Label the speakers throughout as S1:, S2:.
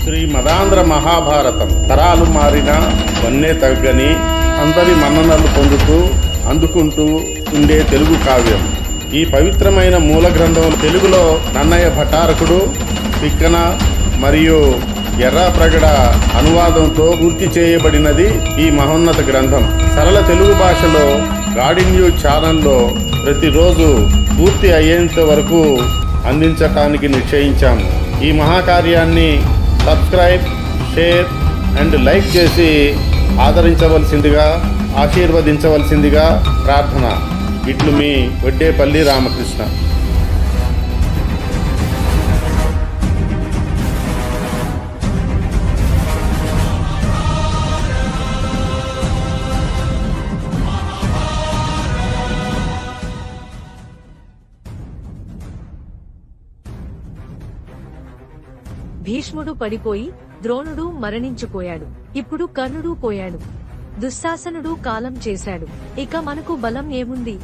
S1: శ్రీ మదాంధ్ర మహాభారతం తరాలు మారినా వన్నే తగ్గని అందరి మన్ననలు పొందుతూ అందుకుంటూ ఉండే తెలుగు కావ్యం. ఈ పవిత్రమైన మూల గ్రంథం తెలుగులో నన్నయ్య భటారకుడు, తిక్కన మరియు ఎర్రాప్రగడ అనువాదంతో పూర్తి చేయబడినది ఈ మహోన్నత గ్రంథం. సరళ తెలుగు భాషలో గాడి న్యూస్ ఛానల్లో ప్రతిరోజు పూర్తి అయ్యేంత వరకు అందించటానికి నిశ్చయించాము. ఈ మహాకార్యాన్ని సబ్స్క్రైబ్, షేర్ అండ్ లైక్ చేసి ఆదరించవలసిందిగా, ఆశీర్వదించవలసిందిగా ప్రార్థన. ఇట్లు మీ వడ్డేపల్లి రామకృష్ణ.
S2: భీష్ముడు పడిపోయి ద్రోణుడు మరణించిపోయాడు. ఇప్పుడు కర్ణుడు పోయాడు. దుశ్శాసనుడు కాలం చేశాడు. ఇక మనకు బలం ఏముంది?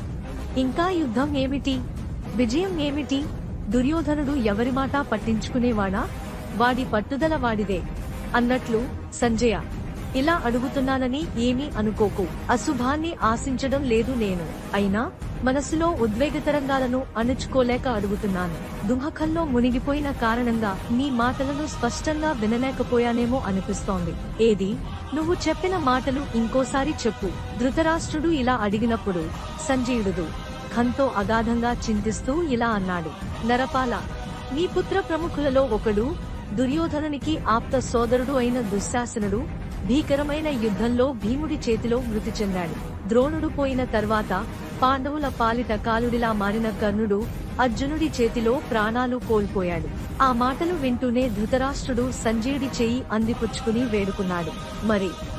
S2: ఇంకా యుద్ధం ఏమిటి? విజయం ఏమిటి? దుర్యోధనుడు ఎవరి మాట పట్టించుకునేవాడా? వాడి పట్టుదల వాడిదే అన్నట్లు. సంజయ, ఇలా అడుగుతున్నానని ఏమీ అనుకోకు. అశుభాన్ని ఆశించడం లేదు నేను. అయినా మనసులో ఉద్వేగ తరంగాలను అణుచుకోలేక అడుగుతున్నాను. దుఃఖంలో మునిగిపోయిన కారణంగా నీ మాటలను స్పష్టంగా వినలేకపోయానేమో అనిపిస్తోంది. ఏది, నువ్వు చెప్పిన మాటలు ఇంకోసారి చెప్పు. ధృతరాష్ట్రుడు ఇలా అడిగినప్పుడు సంజయుడు ఖంతో అగాధంగా చింతిస్తూ ఇలా అన్నాడు. నరపాల, నీ పుత్ర ప్రముఖులలో ఒకడు, దుర్యోధనునికి ఆప్త సోదరుడు అయిన దుశ్శాసనుడు భీకరమైన యుద్ధంలో భీముడి చేతిలో మృతి చెందాడు. ద్రోణుడు పోయిన తర్వాత పాండవుల పాలిట కాలుడిలా మారిన కర్ణుడు అర్జునుడి చేతిలో ప్రాణాలు కోల్పోయాడు. ఆ మాటలు వింటూనే ధృతరాష్ట్రుడు సంజయుడి చేయి అందిపుచ్చుకుని వేడుకున్నాడు.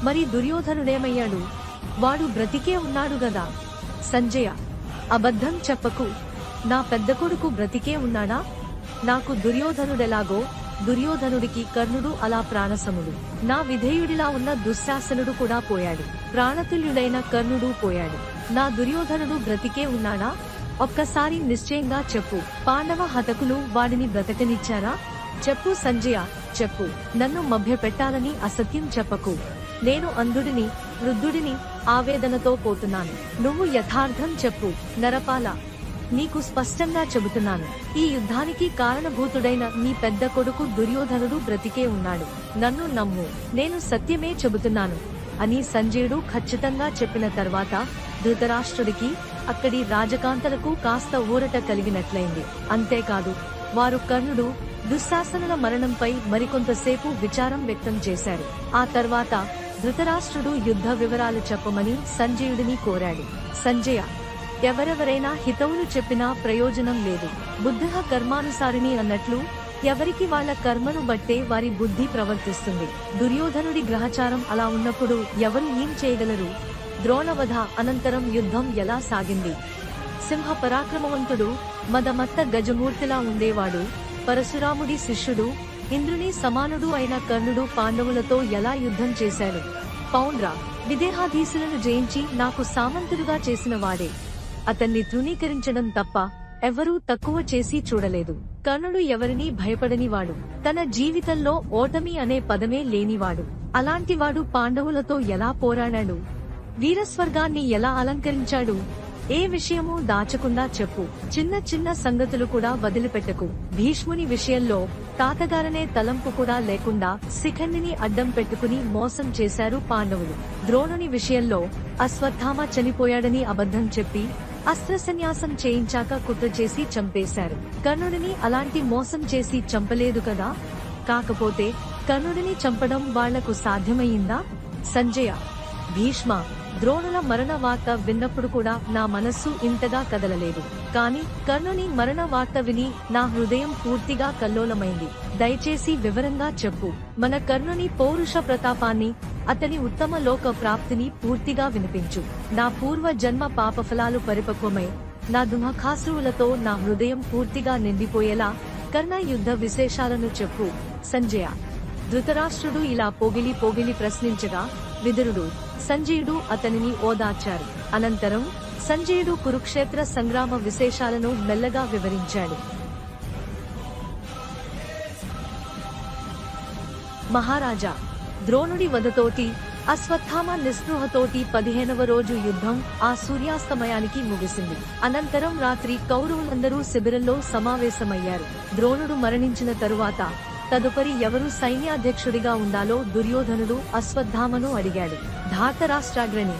S2: మరి దుర్యోధనుడేమయ్యాడు? వాడు బ్రతికే ఉన్నాడు గదా? సంజయ, అబద్ధం చెప్పకు. నా పెద్ద కొడుకు బ్రతికే ఉన్నాడా? నాకు దుర్యోధనుడెలాగో దుర్యోధనుడికి కర్ణుడు అలా ప్రాణసముడు. నా విధేయుడిలా ఉన్న దుశ్శాసనుడు కూడా పోయాడు. ప్రాణతుల్యుడైన కర్ణుడు పోయాడు. నా దుర్యోధనుడు బ్రతికే ఉన్నాడా? ఒక్కసారి నిశ్చయంగా చెప్పు. పాండవ హతకులు వాడిని బ్రతకనిచ్చారా? చెప్పు సంజయ, చెప్పు. నన్ను మభ్యపెట్టాలని అసత్యం చెప్పకు. నేను అంధుడిని, వృద్ధుడిని, ఆవేదనతో పోతున్నాను. నువ్వు యథార్థం చెప్పు. నరపాల, నీకు స్పష్టంగా చెబుతున్నాను. ఈ యుద్ధానికి కారణభూతుడైన నీ పెద్ద కొడుకు దుర్యోధనుడు బ్రతికే ఉన్నాడు. నన్ను నమ్ము, నేను సత్యమే చెబుతున్నాను అని సంజయుడు ఖచ్చితంగా చెప్పిన తర్వాత ధృతరాష్ట్రుడికి, అక్కడి రాజకాంతలకు కాస్త ఊరట కలిగినట్లయింది. అంతేకాదు, వారు కర్ణుడు, దుశ్శాసనుల మరణంపై మరికొంతసేపు విచారం వ్యక్తం చేశారు. ఆ తర్వాత ధృతరాష్ట్రుడు యుద్ధ వివరాలు చెప్పమని సంజయుడిని కోరాడు. సంజయ, ఎవరెవరైనా హితవులు చెప్పినా ప్రయోజనం లేదు. బుద్ధః కర్మానుసారిణి అన్నట్లు ఎవరికి వాళ్ల కర్మను బట్టే వారి బుద్ధి ప్రవర్తిస్తుంది. దుర్యోధనుడి గ్రహచారం అలా ఉన్నప్పుడు ఎవరు ఏం చేయగలరు? ద్రోణవధ అనంతరం యుద్ధం ఎలా సాగింది? సింహ పరాక్రమవంతుడు, మదమత్త గజమూర్తిలా ఉండేవాడు, పరశురాముడి శిష్యుడు, ఇంద్రుని సమానుడు అయిన కర్ణుడు పాండవులతో ఎలా యుద్ధం చేశాడు? పౌండ్ర, విదేహాధీసులను జయించి నాకు సామంతుడుగా చేసిన వాడే. అతన్ని తృణీకరించడం తప్ప ఎవరూ తక్కువ చేసి చూడలేదు. కర్ణుడు ఎవరినీ భయపడనివాడు. తన జీవితంలో ఓటమి అనే పదమే లేనివాడు. అలాంటివాడు పాండవులతో ఎలా పోరాడాడు? వీరస్వర్గాన్ని ఎలా అలంకరించాడు? ఏ విషయమూ దాచకుండా చెప్పు. చిన్న చిన్న సంగతులు కూడా వదిలిపెట్టకు. భీష్ముని విషయంలో తాతగారనే తలంపు కూడా లేకుండా శిఖండిని అడ్డం పెట్టుకుని మోసం చేశారు పాండవులు. ద్రోణుని విషయంలో అశ్వత్థామ చనిపోయాడని అబద్ధం చెప్పి అస్త్రసన్యాసం చేయించాక కుట్ర చేసి చంపేశారు. కర్ణుడిని అలాంటి మోసం చేసి చంపలేదు కదా? కాకపోతే కర్ణుడిని చంపడం వాళ్లకు సాధ్యమయ్యిందా? సంజయ, భీష్మ, ద్రోణుల మరణ వార్త విన్నప్పుడు కూడా నా మనస్సు ఇంతగా కదలలేదు. కాని కర్ణుని మరణ వార్త విని నా హృదయం పూర్తిగా కల్లోలమైంది. దయచేసి వివరంగా చెప్పు. మన కర్ణుని పౌరుష ప్రతాపాన్ని, అతని ఉత్తమ లోక ప్రాప్తిని పూర్తిగా వినిపించు. నా పూర్వ జన్మ పాపఫలాలు పరిపక్వమై నా దుఃఖాశ్రువులతో నా హృదయం పూర్తిగా నిండిపోయేలా కర్ణ యుద్ధ విశేషాలను చెప్పు. సంజయ, ధృతరాష్ట్రుడు ఇలా పోగిలి ప్రశ్నించగా విదురుడు, సంజయుడు అతనిని ఓదార్చారు. అనంతరం సంజయుడు కురుక్షేత్ర సంగ్రామ విశేషాలను మెల్లగా వివరించాడు. మహారాజా, ద్రోణుడి వధతోటి అశ్వత్థామ నిస్పృహతోటి 15వ రోజు యుద్ధం ఆ సూర్యాస్తమయానికి ముగిసింది. అనంతరం రాత్రి కౌరవులందరూ శిబిరంలో సమావేశమయ్యారు. ద్రోణుడు మరణించిన తరువాత తదుపరి ఎవరు సైన్యాధ్యక్షుడిగా ఉండాలో దుర్యోధనుడు అశ్వత్థామను అడిగాడు. ధార్తరాష్ట్రాగ్రణి,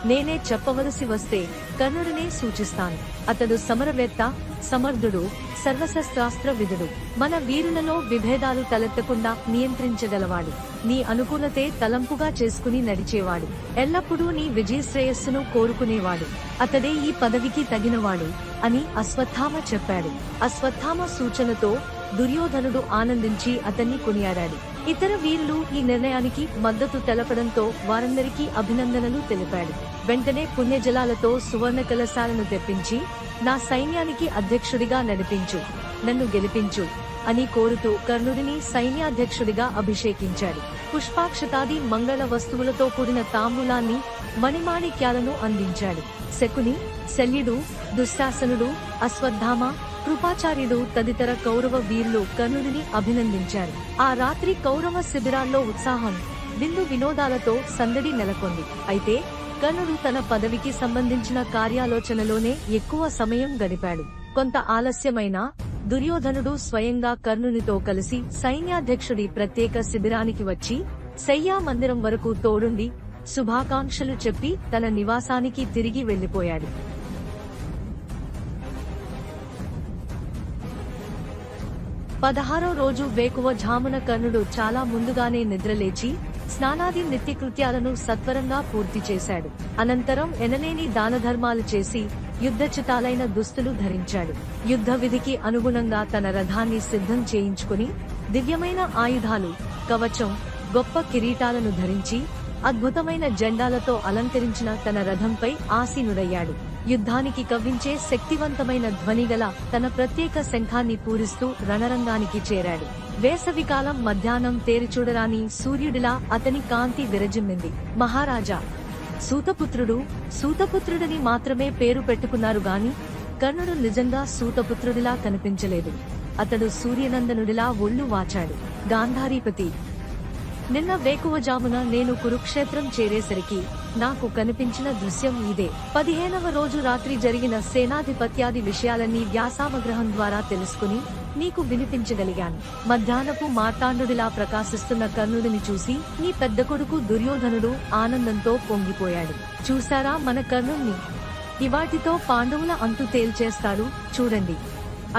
S2: నేనే చెప్పవలసి వస్తే కర్ణుడినే సూచిస్తాను. అతడు సమరవేత్త, సమర్థుడు, సర్వశస్త్రాస్త్ర విధుడు. మన వీరులలో విభేదాలు తలెత్తకుండా నియంత్రించగలవాడు. నీ అనుకూలతే తలంపుగా చేసుకుని నడిచేవాడు. ఎల్లప్పుడూ నీ విజయశ్రేయస్సును కోరుకునేవాడు. అతడే ఈ పదవికి తగినవాడు అని అశ్వత్థామ చెప్పాడు. అశ్వత్థామ సూచనతో దుర్యోధనుడు ఆనందించి అతన్ని కొనియాడాడు. ఇతర వీరులు ఈ నిర్ణయానికి మద్దతు తెలపడంతో వారందరికీ అభినందనలు తెలిపాడు. వెంటనే పుణ్యజలాలతో సువర్ణ కలశాలను తెప్పించి నా సైన్యానికి అధ్యక్షుడిగా నడిపించు, నన్ను గెలిపించు అని కోరుతూ కర్ణుడిని సైన్యాధ్యక్షుడిగా అభిషేకించాడు. పుష్పాక్షతాది మంగళ వస్తువులతో కూడిన తాంబూలాన్ని, మణిమాణిక్యాలను అందించాడు. శకుని, శల్యుడు, దుశ్శాసనుడు, అశ్వత్థామ, కృపాచార్యుడు తదితర కౌరవ వీరులు కర్ణుడిని అభినందించారు. ఆ రాత్రి కౌరవ శిబిరాల్లో ఉత్సాహం, విందు వినోదాలతో సందడి నెలకొంది. అయితే కర్ణుడు తన పదవికి సంబంధించిన కార్యాలోచనలోనే ఎక్కువ సమయం గడిపాడు. కొంత ఆలస్యమైనా దుర్యోధనుడు స్వయంగా కర్ణునితో కలిసి సైన్యాధ్యక్షుడి ప్రత్యేక శిబిరానికి వచ్చి శయ్యా మందిరం వరకు తోడుండి శుభాకాంక్షలు చెప్పి తన నివాసానికి తిరిగి వెళ్లిపోయాడు. 16వ రోజు వేకువఝామున కర్ణుడు చాలా ముందుగానే నిద్రలేచి స్నానాది నిత్యకృత్యాలను సత్వరంగా పూర్తి చేశాడు. అనంతరం ఎనలేని దానధర్మాలు చేసి యుద్ధచితాలైన దుస్తులు ధరించాడు. యుద్ధ విధికి అనుగుణంగా తన రథాన్ని సిద్ధం చేయించుకుని దివ్యమైన ఆయుధాలు, కవచం, గొప్ప కిరీటాలను ధరించి అద్భుతమైన జెండాలతో అలంకరించిన తన రథంపై ఆసీనుడయ్యాడు. యుద్ధానికి కవ్వించే శక్తివంతమైన ధ్వనిగల తన ప్రత్యేక శంఖాన్ని పూరిస్తూ రణరంగానికి చేరాడు. వేసవికాలం మధ్యాహ్నం తేరిచూడరాని సూర్యుడిలా అతని కాంతి విరజిమ్మింది. మహారాజా, సూతపుత్రుడని మాత్రమే పేరు పెట్టుకున్నారు గాని కర్ణుడు నిజంగా సూతపుత్రుడిలా కనిపించలేదు. అతడు సూర్యనందనుడిలా ఒళ్ళు వాచాడు. గాంధారీపతి, నిన్న వేకువజామున నేను కురుక్షేత్రం చేరేసరికి నాకు కనిపించిన దృశ్యం ఇదే. 15వ రోజు రాత్రి జరిగిన సేనాధిపత్యాది విషయాలన్నీ వ్యాసామగ్రహం ద్వారా తెలుసుకుని నీకు వినిపించగలిగాను. మధ్యాహ్నపు మార్తాండుడిలా ప్రకాశిస్తున్న కర్ణుడిని చూసి నీ పెద్ద కొడుకు దుర్యోధనుడు ఆనందంతో పొంగిపోయాడు. చూశారా మన కర్ణుణ్ణి? ఇవాటితో పాండవుల అంతు తేల్చేస్తాడు చూడండి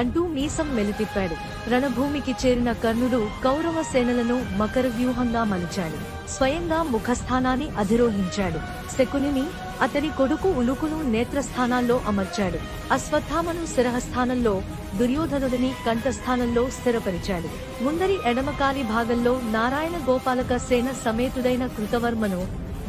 S2: అంటూ మీసం మెలితిప్పాడు. రణభూమికి చేరిన కర్ణుడు కౌరవ సేనలను మకర వ్యూహంగా మలిచాడు. స్వయంగా ముఖస్థానాన్ని అధిరోహించాడు. శకునిని, అతని కొడుకు ఉలుకును నేత్రస్థానాల్లో అమర్చాడు. అశ్వత్థామను శిరహస్థానంలో, దుర్యోధనుడిని కంఠస్థానంలో స్థిరపరిచాడు. ముందరి ఎడమకాలి భాగంలో నారాయణ గోపాలక సేన సమేతుడైన కృతవర్మను,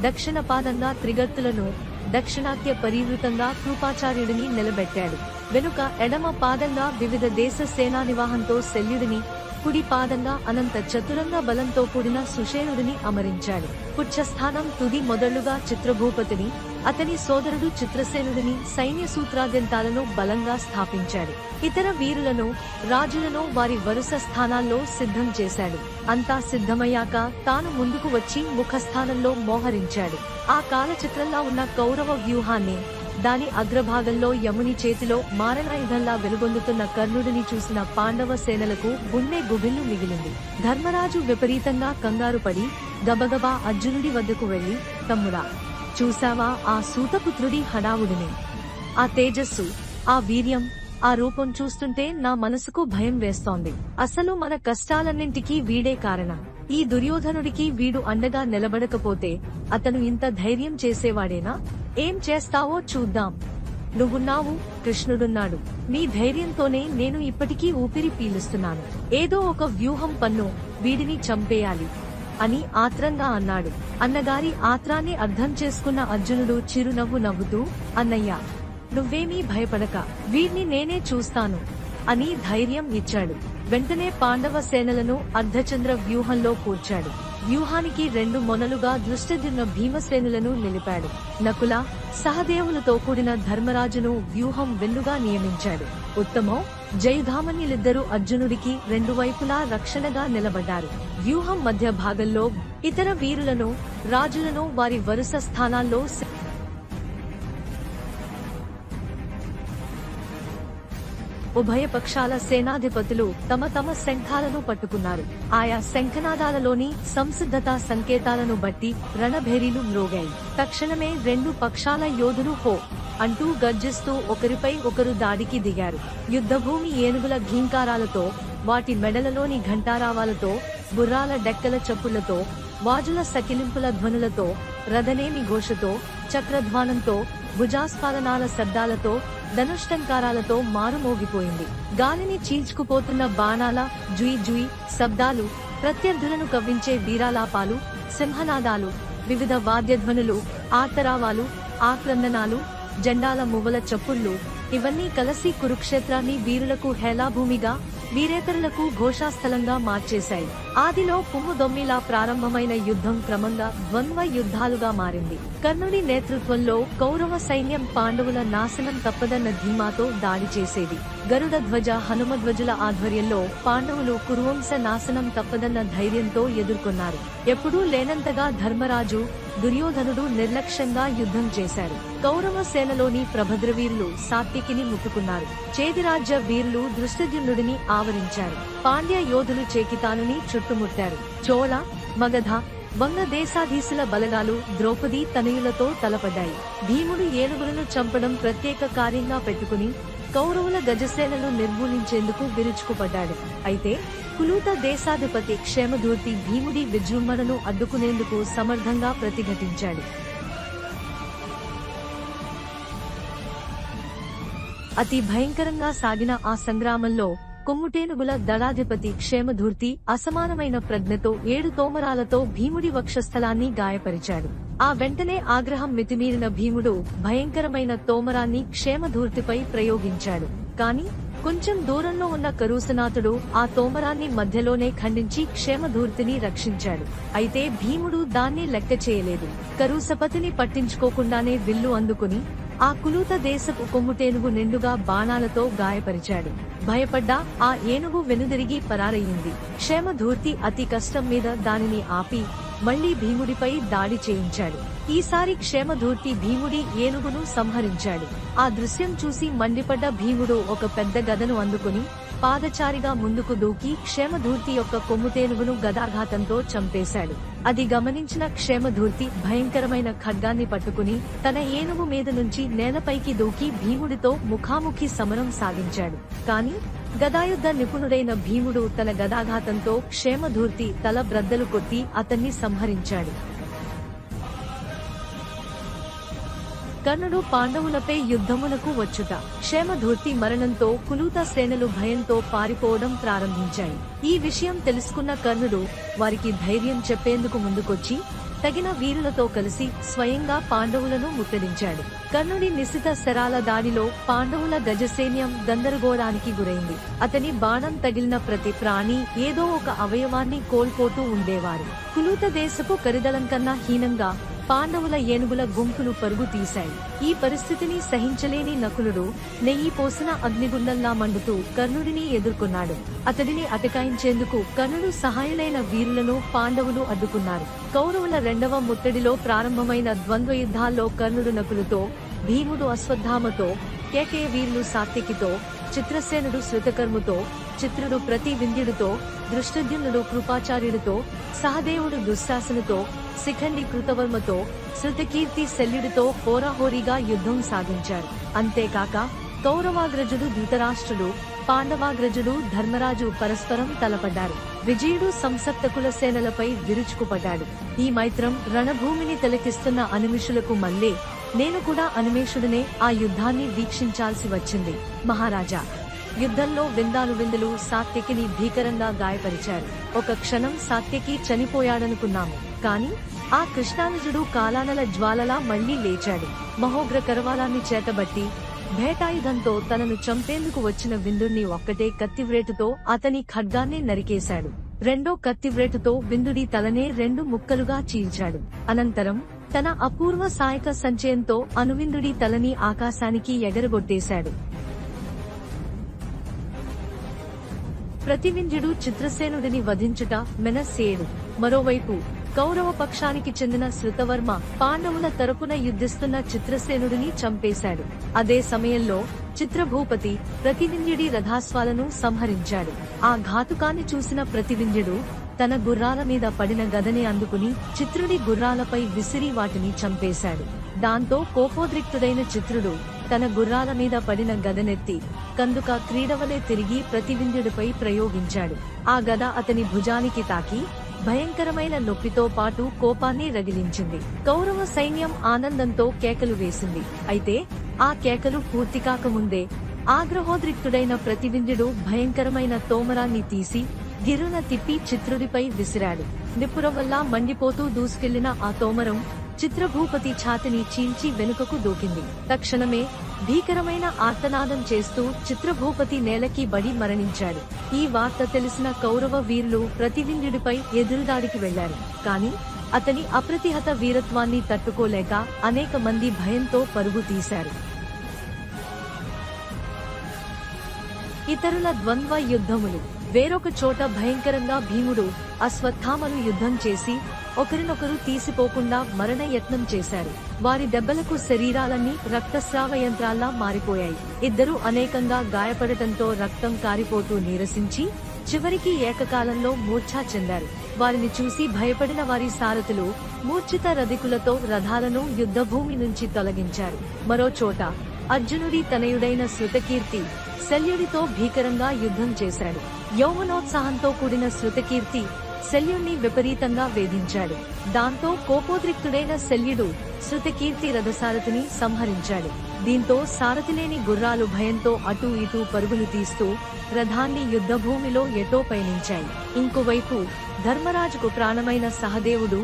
S2: దక్షిణ పాదంగా త్రిగర్తులను, దక్షిణాత్య పరివృతంగా కృపాచార్యుడిని నిలబెట్టాడు. వెనుక ఎడమ పాదంగా వివిధ దేశ సేనానివాహంతో శల్యుడిని, కుడి పాదంగా అనంత చతురంగ బలంతో కూడిన సుషేణుడిని అమరించాడు. పుచ్చస్థానం తుది మొదళ్లుగా చిత్రభూపతిని, అతని సోదరుడు చిత్రసేనుడిని సైన్య సూత్రాద్యంతాలను బలంగా స్థాపించాడు. ఇతర వీరులను, రాజులను వారి వరుస స్థానాల్లో సిద్ధం చేశాడు. అంతా సిద్ధమయ్యాక తాను ముందుకు వచ్చి ముఖస్థానంలో మోహరించాడు. ఆ కాలచక్రంలా ఉన్న కౌరవ వ్యూహాన్ని, దాని అగ్రభాగంలో యముని చేతిలో మారణాయుధంలా వెలుగొందుతున్న కర్ణుడిని చూసిన పాండవ సేనలకు గుండె గుబిల్లు మిగిలింది. ధర్మరాజు విపరీతంగా కంగారు పడి గబగబా అర్జునుడి వద్దకు వెళ్లి, తమ్ముడా, చూశావా ఆ సూతపుత్రుడి హడావుడిని? ఆ తేజస్సు, ఆ వీర్యం, ఆ రూపం చూస్తుంటే నా మనసుకు భయం వేస్తోంది. అసలు మన కష్టాలన్నింటికీ వీడే కారణం. ఈ దుర్యోధనుడికి వీడు అండగా నిలబడకపోతే అతను ఇంత ధైర్యం చేసేవాడేనా? ఏం చేస్తావో చూద్దాం. నువ్వున్నావు, కృష్ణుడున్నాడు. నీ ధైర్యంతోనే నేను ఇప్పటికీ ఊపిరి పీలుస్తున్నాను. ఏదో ఒక వ్యూహం పన్ను, వీడిని చంపేయాలి అని ఆత్రంగా అన్నాడు. అన్నగారి ఆత్రాన్ని అర్థం చేసుకున్న అర్జునుడు చిరునవ్వు నవ్వుతూ, అన్నయ్య, నువ్వేమీ భయపడక, వీడ్ని నేనే చూస్తాను అని ధైర్యం ఇచ్చాడు. వెంటనే పాండవ సేనలను అర్ధచంద్ర వ్యూహంలో కూర్చాడు. వ్యూహానికి 2 మొనలుగా దృష్టద్యుమ్న భీమసేనులను నిలిపాడు. నకుల, సహదేవులతో కూడిన ధర్మరాజును వ్యూహం వెన్నుగా నియమించాడు. ఉత్తమో, జయుధామన్యులిద్దరూ అర్జునుడికి 2 వైపులా రక్షణగా నిలబడ్డారు. వ్యూహం మధ్య భాగంలో ఇతర వీరులను, రాజులను వారి వరుస స్థానాల్లో ఉభయ పక్షాల సేనాధిపతులు తమ తమ శంఖాలను పట్టుకున్నారు. ఆయా శంఖనాదాలలోని సంసిద్ధతా సంకేతాలను బట్టి రణభేరీలు మ్రోగాయి. తక్షణమే 2 పక్షాల యోధులు హో అంటూ గర్జిస్తూ ఒకరిపై ఒకరు దాడికి దిగారు. యుద్ధభూమి ఏనుగుల ఘీంకారాలతో, వాటి మెడలలోని ఘంటారావాలతో, గుర్రాల డెక్కల చప్పులతో, వాజుల సకిలింపుల ధ్వనులతో, రథనేమి ఘోషతో, చక్రధ్వానంతో, భుజాస్ఫాలనాల శబ్దాలతో, ధనుష్టంకారాలతో మారుమోగిపోయింది. గాలిని చీల్చుకుపోతున్న బాణాల జుయ్ జుయ్ శబ్దాలు, ప్రత్యర్థులను కవ్వించే వీరాలాపాలు, సింహనాదాలు, వివిధ వాద్యధ్వనులు, ఆర్తరావాలు, ఆక్రందనాలు, జెండాల మువ్వల చప్పుళ్లు, ఇవన్నీ కలసి కురుక్షేత్రాన్ని వీరులకు హేళాభూమిగా, వీరేతరులకు ఘోషాస్థలంగా మార్చేశాయి. ఆదిలో కుమ్ముదొమ్మిలా ప్రారంభమైన యుద్ధం క్రమంగా ద్వంద్వ యుద్ధాలుగా మారింది. కర్ణుడి నేతృత్వంలో కౌరవ సైన్యం పాండవుల నాశనం తప్పదన్న ధీమాతో దాడి చేసేది. గరుడ ధ్వజ, హనుమధ్వజుల ఆధ్వర్యంలో పాండవులు కురువంశ నాశనం తప్పదన్న ధైర్యంతో ఎదుర్కొన్నారు. ఎప్పుడూ లేనంతగా ధర్మరాజు, దుర్యోధనుడు నిర్లక్ష్యంగా యుద్ధం చేశారు. కౌరవ సేనలోని ప్రభద్రవీరులు సాత్వికిని ముట్టుకున్నారు. చేదిరాజ్య వీరులు దృష్టద్యుమ్నుడిని ఆవరించారు. పాండ్య యోధులు చేకితానుని చుట్టుముట్టారు. చోళ, మగధ, వంగ దేశాధీశుల బలగాలు ద్రౌపది తనయులతో తలపడ్డాయి. భీముడు ఏనుగులను చంపడం ప్రత్యేక కార్యంగా పెట్టుకుని కౌరవుల గజసేనను నిర్మూలించేందుకు విరుచుకుపడ్డాడు. అయితే కులూత దేశాధిపతి క్షేమధూర్తి భీముడి విజృంభణను అడ్డుకునేందుకు సమర్థంగా ప్రతిఘటించాడు. అతి భయంకరంగా సాగిన ఆ సంగ్రామంలో కొమ్ముటేనుగుల దళాధిపతి క్షేమధూర్తి అసమానమైన ప్రజ్ఞతో 7 తోమరాలతో భీముడి వక్షస్థలాన్ని గాయపరిచాడు. ఆ వెంటనే ఆగ్రహం మితిమీరిన భీముడు భయంకరమైన తోమరాన్ని క్షేమధూర్తిపై ప్రయోగించాడు. కాని కొంచెం దూరంలో ఉన్న కరూసనాథుడు ఆ తోమరాన్ని మధ్యలోనే ఖండించి క్షేమధూర్తిని రక్షించాడు. అయితే భీముడు దాన్ని లెక్క చేయలేదు. కరూసపతిని పట్టించుకోకుండానే విల్లు అందుకుని ఆ కులూత దేశపు కొమ్ముటేనుగు నిండుగా బాణాలతో గాయపరిచాడు. భయపడ్డా ఆ ఏనుగు వెనుదిరిగి పరారయ్యింది. క్షేమధూర్తి అతి కష్టం మీద దానిని ఆపి మళ్లీ భీముడిపై దాడి చేయించాడు. ఈసారి క్షేమధూర్తి భీముడి ఏనుగును సంహరించాడు. ఆ దృశ్యం చూసి మండిపడ్డ భీముడు ఒక పెద్ద గదను అందుకుని పాదచారిగా ముందుకు దూకి క్షేమధూర్తి యొక్క కొమ్ముతేనుగును గదాఘాతంతో చంపేశాడు. అది గమనించిన క్షేమధూర్తి భయంకరమైన ఖడ్గాన్ని పట్టుకుని తన ఏనుగు మీద నుంచి నేలపైకి దూకి భీముడితో ముఖాముఖి సమరం సాగించాడు. కాని గదాయుద్ధ నిపుణుడైన భీముడు తన గదాఘాతంతో క్షేమధూర్తి తల బ్రద్దలు కొట్టి అతన్ని సంహరించాడు. కర్ణుడు పాండవులపై యుద్ధమునకు వచ్చుట. క్షేమధూర్తి మరణంతో కులూత సేనలు భయంతో పారిపోవడం ప్రారంభించాయి. ఈ విషయం తెలుసుకున్న కర్ణుడు వారికి ధైర్యం చెప్పేందుకు ముందుకొచ్చి తగిన వీరులతో కలిసి స్వయంగా పాండవులను ముట్టడించాడు. కర్ణుడి నిశిత శరాల దాడిలో పాండవుల గజసైన్యం గందరగోళానికి గురైంది. అతని బాణం తగిలిన ప్రతి ప్రాణి ఏదో ఒక అవయవాన్ని కోల్పోతూ ఉండేవారు. కులూత దేశపు కరిదలం కన్నా హీనంగా పాండవుల ఏనుగుల గుంపులు పరుగు తీశాయి. ఈ పరిస్థితిని సహించలేని నకులుడు నెయ్యి పోసిన అగ్నిగుండంలా మండుతూ కర్ణుడిని ఎదుర్కొన్నాడు. అతడిని అటకాయించేందుకు కర్ణుడు సహాయులైన వీరులను పాండవులు అడ్డుకున్నారు. కౌరవుల 2వ ముట్టడిలో ప్రారంభమైన ద్వంద్వ యుద్ధాల్లో కర్ణుడు నకులుతో, భీముడు అశ్వత్థామతో, కేకేయ వీరులు సాత్యకితో, చిత్రసేనుడు శృతకర్ముతో, చిత్రుడు ప్రతివింధ్యుడితో, దృష్టద్యుమ్నుడు కృపాచార్యుడితో, సహదేవుడు దుశ్శాసనుతో, శిఖండి కృతవర్మతో, శృతకీర్తి శల్యుడితో హోరాహోరీగా యుద్ధం సాగించారు. అంతేకాక కౌరవాగ్రజుడు ధృతరాష్ట్రుడు, పాండవాగ్రజుడు ధర్మరాజు పరస్పరం తలపడ్డారు. విజయుడు సంసప్తకుల సేనలపై విరుచుకుపడ్డాడు. ఈ మైత్రం రణభూమిని తిలకిస్తున్న అనిమిషులకు మల్లే నేను కూడా అనిమేషుడనే ఆ యుద్ధాన్ని వీక్షించాల్సి వచ్చింది. మహారాజా, యుద్ధంలో విందానువిందులు సాత్యకిని భీకరంగా గాయపరిచారు. ఒక క్షణం సాత్యకి చనిపోయాడనుకున్నాము. కాని ఆ కృష్ణానుజుడు కాలానల జ్వాలలా మళ్లీ లేచాడు. మహోగ్ర కరవాలాన్ని చేతబట్టి భేటాయుధంతో తనను చంపేందుకు వచ్చిన విందుణ్ణి ఒక్కటే కత్తివ్రేటుతో అతని ఖడ్గాన్ని నరికేశాడు. రెండో కత్తివ్రేటుతో విందుడి తలనే 2 ముక్కలుగా చీల్చాడు. అనంతరం తన అపూర్వ సాయక సంచయంతో అనువిందుడి తలని ఆకాశానికి ఎగరగొట్టేశాడు. ప్రతివింధ్యుడు చిత్రసేనుడిని వధించుట మెనస్సేడు. మరోవైపు కౌరవ పక్షానికి చెందిన శృతవర్మ పాండవుల తరపున యుద్ధిస్తున్న చిత్రసేనుడిని చంపేశాడు. అదే సమయంలో చిత్రభూపతి ప్రతివింధ్యుడి రథాశ్వాలను సంహరించాడు. ఆ ఘాతుకాన్ని చూసిన ప్రతివింధ్యుడు తన గుర్రాల మీద పడిన గదని అందుకుని చిత్రుడి గుర్రాలపై విసిరి వాటిని చంపేశాడు. దాంతో కోపోద్రిక్తుడైన చిత్రుడు తన గుర్రాల మీద పడిన గదనెత్తి కందుక క్రీడవలే తిరిగి ప్రతివింధ్యుడిపై ప్రయోగించాడు. ఆ గద అతని భుజానికి తాకి భయంకరమైన నొప్పితో పాటు కోపాన్ని రగిలించింది. కౌరవ సైన్యం ఆనందంతో కేకలు వేసింది. అయితే ఆ కేకలు పూర్తి కాకముందే ఆగ్రహోద్రిక్తుడైన ప్రతివింధ్యుడు భయంకరమైన తోమరాన్ని తీసి గిరున తిప్పి చిత్రుడిపై విసిరాడు. నిప్పురవల్లా మండిపోతూ దూసుకెళ్లిన ఆ తోమరం చిత్రభూపతి ఛాతిని చీల్చి వెనుకకు దూకింది. తక్షణమే భీకరమైన ఆర్తనాదం చేస్తూ చిత్రభూపతి నేలకి బడి మరణించాడు. ఈ వార్త తెలిసిన కౌరవ వీరులు ప్రతివింధ్యుడిపై ఎదురుదాడికి వెళ్లారు. కాని అతని అప్రతిహత వీరత్వాన్ని తట్టుకోలేక అనేక మంది భయంతో పరుగు తీశారు. ఇతరుల ద్వంద్వ యుద్ధములు. వేరొక చోట భయంకరంగా భీముడు, అశ్వత్థామలు యుద్ధం చేసి ఒకరినొకరు తీసిపోకుండా మరణ యత్నం చేశారు. వారి దెబ్బలకు శరీరాలన్నీ రక్తస్రావ యంత్రాల్లా మారిపోయాయి. ఇద్దరూ అనేకంగా గాయపడటంతో రక్తం కారిపోతూ నీరసించి చివరికి ఏకకాలంలో మూర్ఛా చెందారు. వారిని చూసి భయపడిన వారి సారథులు మూర్ఛిత రధికులతో రథాలను యుద్ధభూమి నుంచి తొలగించారు. మరో చోట అర్జునుడి తనయుడైన శృతకీర్తి శల్యుడితో భీకరంగా యుద్ధం చేశాడు. యౌవనోత్సాహంతో కూడిన శృతకీర్తి శల్యుణ్ణి విపరీతంగా వేధించాడు. దాంతో కోపోద్రిక్తుడైన శల్యుడు శృతకీర్తి రథసారథిని సంహరించాడు. దీంతో సారథిలేని గుర్రాలు భయంతో అటూ ఇటూ పరుగులు తీస్తూ రథాన్ని యుద్ధభూమిలో ఎటో పయనించాయి. ఇంకోవైపు ధర్మరాజుకు ప్రాణమైన సహదేవుడు,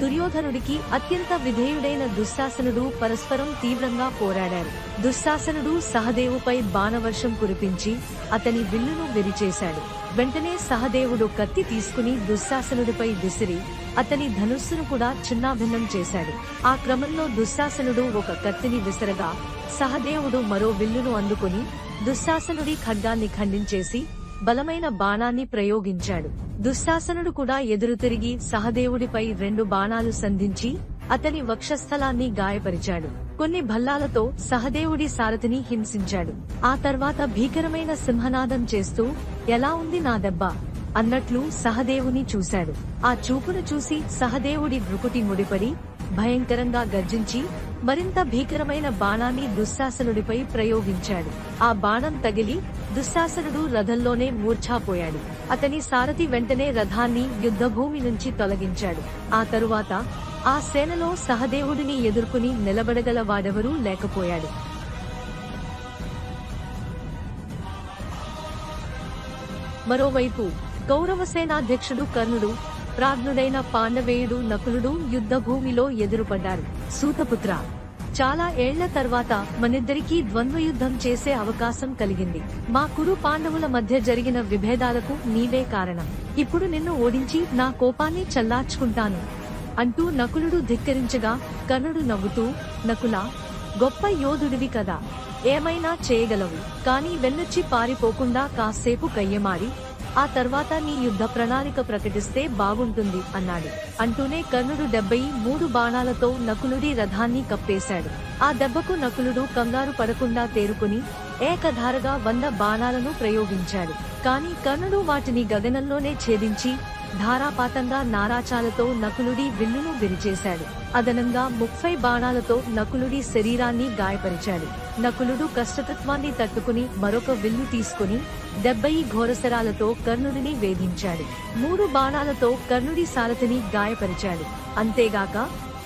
S2: దుర్యోధనుడికి అత్యంత విధేయుడైన దుశ్శాసనుడు పరస్పరం తీవ్రంగా పోరాడారు. దుశ్శాసనుడు సహదేవుపై బాణవర్షం కురిపించి అతని విల్లును విరిచేశాడు. వెంటనే సహదేవుడు కత్తి తీసుకుని దుశ్శాసనుడిపై విసిరి అతని ధనుస్సును కూడా చిన్నాభిన్నం చేశాడు. ఆ క్రమంలో దుశ్శాసనుడు ఒక కత్తిని విసరగా సహదేవుడు మరో విల్లును అందుకుని దుశ్శాసనుడి ఖడ్గాన్ని ఖండించేసి బలమైన బాణాన్ని ప్రయోగించాడు. దుశ్శాసనుడు కూడా ఎదురు తిరిగి సహదేవుడిపై 2 బాణాలు సంధించి అతని వక్షస్థలాన్ని గాయపరిచాడు. కొన్ని భల్లాలతో సహదేవుడి సారథిని హింసించాడు. ఆ తర్వాత భీకరమైన సింహనాదం చేస్తూ ఎలా ఉంది నా దెబ్బ అన్నట్లు సహదేవుని చూశాడు. ఆ చూపును చూసి సహదేవుడి భృకుటి ముడిపడి భయంకరంగా గర్జించి మరింత భీకరమైన బాణాన్ని దుశ్శాసనుడిపై ప్రయోగించాడు. ఆ బాణం తగిలి దుశ్శాసనుడు రథంలోనే మూర్ఛాపోయాడు. అతని సారథి వెంటనే రథాన్ని యుద్ధభూమి నుంచి తొలగించాడు. ఆ తరువాత ఆ సేనలో సహదేవుడిని ఎదుర్కొని నిలబడగల వాడెవరూ లేకపోయాడు. మరోవైపు కౌరవ సేనాధ్యక్షుడు కర్ణుడు, ప్రాజ్ఞుడైన పాండవేయుడు నకులుడు యుద్ధభూమిలో ఎదురుపడ్డారు. సూతపుత్ర, చాలా ఏళ్ల తర్వాత మనిద్దరికీ ద్వంద్వయుద్ధం చేసే అవకాశం కలిగింది. మా కురు పాండవుల మధ్య జరిగిన విభేదాలకు నీవే కారణం. ఇప్పుడు నిన్ను ఓడించి నా కోపాన్ని చల్లార్చుకుంటాను అంటూ నకులుడు ధిక్కరించగా కర్ణుడు నవ్వుతూ, నకులా, గొప్ప యోధుడివి కదా, ఏమైనా చేయగలవు. కానీ వెన్నొచ్చి పారిపోకుండా కాసేపు కయ్యమాడి ఆ తర్వాత నీ యుద్ధ ప్రణాళిక ప్రకటిస్తే బాగుంటుంది అన్నాడు. అంటూనే కర్ణుడు 73 బాణాలతో నకులుడి రథాన్ని కప్పేశాడు. ఆ దెబ్బకు నకులుడు కంగారు పడకుండా తేరుకుని ఏకధారగా 100 బాణాలను ప్రయోగించాడు. కానీ కర్ణుడు వాటిని గగనంలోనే ఛేదించి ధారాపాతంగా నారాచాలతో నకులుడి విల్లును విరిచేశాడు. అదనంగా 30 బాణాలతో నకులుడి శరీరాన్ని గాయపరిచాడు. నకులుడు కష్టతత్వాన్ని తట్టుకుని మరొక విల్లు తీసుకుని 70 ఘోరశరాలతో కర్ణుడిని వేధించాడు. 3 బాణాలతో కర్ణుడి సారథిని గాయపరిచాడు. అంతేగాక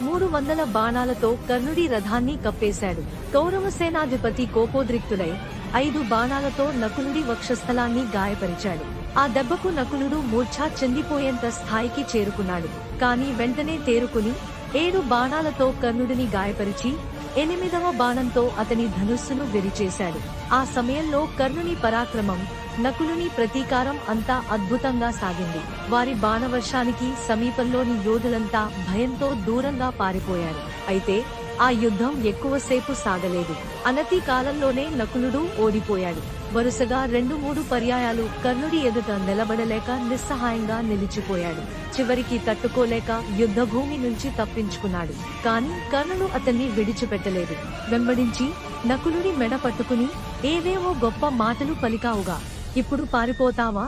S2: 300 బాణాలతో కర్ణుడి రథాన్ని కప్పేశాడు. కౌరవ సేనాధిపతి కోపోద్రిక్తుడై 5 బాణాలతో నకులుడి వక్షస్థలాన్ని గాయపరిచాడు. ఆ దెబ్బకు నకులుడు మూర్ఛా చెందిపోయేంత స్థాయికి చేరుకున్నాడు. కాని వెంటనే తేరుకుని 7 బాణాలతో కర్ణుడిని గాయపరిచి 8వ బాణంతో అతని ధనుస్సును విరిచేశాడు. ఆ సమయంలో కర్ణుని పరాక్రమం నకులుని ప్రతీకారం అంతా అద్భుతంగా సాగింది. వారి బాణవర్షానికి సమీపంలోని యోధులంతా భయంతో దూరంగా పారిపోయారు. అయితే ఆ యుద్ధం ఎక్కువసేపు సాగలేదు. అనతి కాలంలోనే నకులుడు ఓడిపోయాడు. వరుసగా 2-3 పర్యాయాలు కర్ణుడి ఎదుట నిలబడలేక నిస్సహాయంగా నిలిచిపోయాడు. చివరికి తట్టుకోలేక యుద్ధభూమి నుంచి తప్పించుకున్నాడు. కాని కర్ణుడు అతన్ని విడిచిపెట్టలేదు. వెంబడించి నకులుడి మెడ పట్టుకుని ఏవేవో గొప్ప మాటలు పలికావుగా. ఇప్పుడు పారిపోతావా?